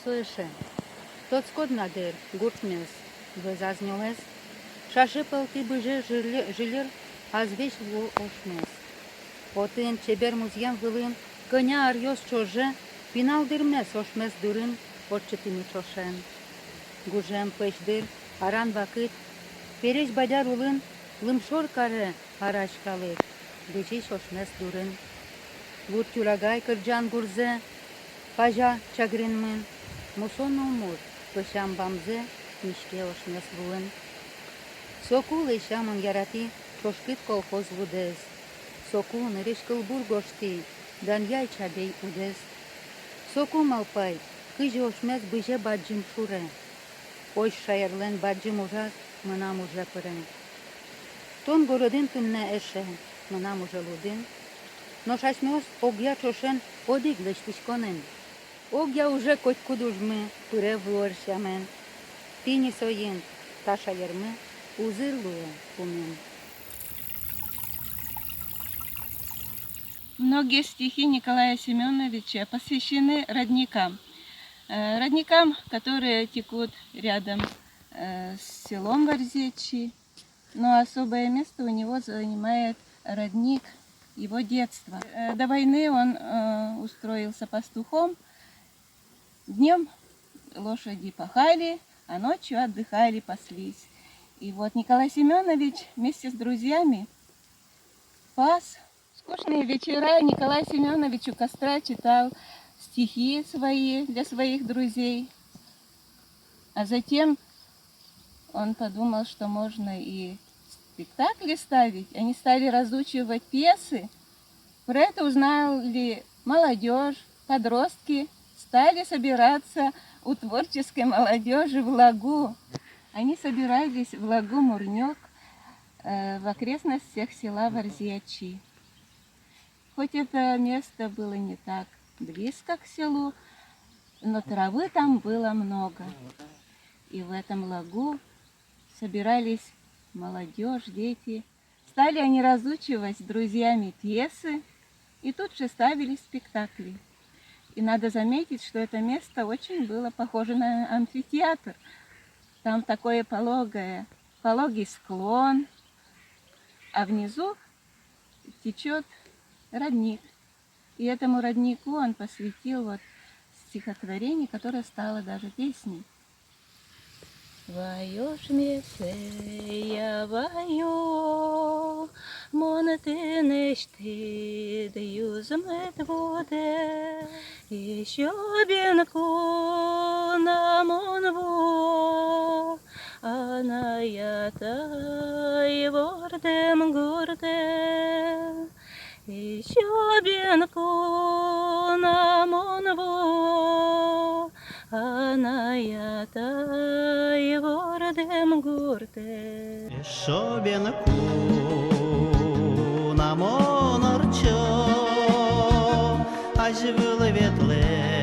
soeșe. Tot scot nader, gurtmes, văzaznioles, șașe pălti băje jilir, azveș vu oșmes. Otân ceber muziam vâlân, cănea arios cioje, pinal dârmes oșmes durân, orcetimi cioșen. Gujem pășdir, aran vacât, pereș badea rulân, lâmșor care araș calec, deciși oșmes durân. Vurciulagai cărgean gurze, paja ceagrin mân, muson omur, pășeam bamze, mișche oșmes vâlân. Socul ieșeam în iarati, șoșcât colhoz vudez. Socul năreș călbur goști, dan iai ceabei udez. Socul malpai, câji oșmes băje bagim șure. Oș șaierlen bagim ujaz, mânam uje părân. Ton gorodin tâmne eșe, mânam uje ludin. Noșașmios ogja cioșen odig leștișconen. Ogja uje coť kudujme, pâre vlorșamen. Tini soyin, tașa ierme, узырлуя умен. Многие стихи Николая Семеновича посвящены родникам. Родникам, которые текут рядом с селом Ворзечи. Но особое место у него занимает родник его детства. До войны он устроился пастухом. Днем лошади пахали, а ночью отдыхали, паслись. И вот Николай Семенович вместе с друзьями пас. Скучные вечера Николай Семенович у костра читал стихи свои для своих друзей. А затем он подумал, что можно и спектакли ставить. Они стали разучивать пьесы. Про это узнали молодежь, подростки. Стали собираться у творческой молодежи в лагу. Они собирались в лагу Мурнёк в окрестностях села Ворзечи. Хоть это место было не так близко к селу, но травы там было много. И в этом лагу собирались молодежь, дети. Стали они разучивать с друзьями пьесы, и тут же ставили спектакли. И надо заметить, что это место очень было похоже на амфитеатр. Там такое пологий склон, а внизу течет родник. И этому роднику он посвятил вот стихотворение, которое стало даже песней. Вайош месея вайо, монеты нешти, даю замет воде, еще бенку на монво, а на ята и вордем гордем, еще бенку на монво, а на ята и вордем гордем. Еще бенку на монорчо, аж выловит ле.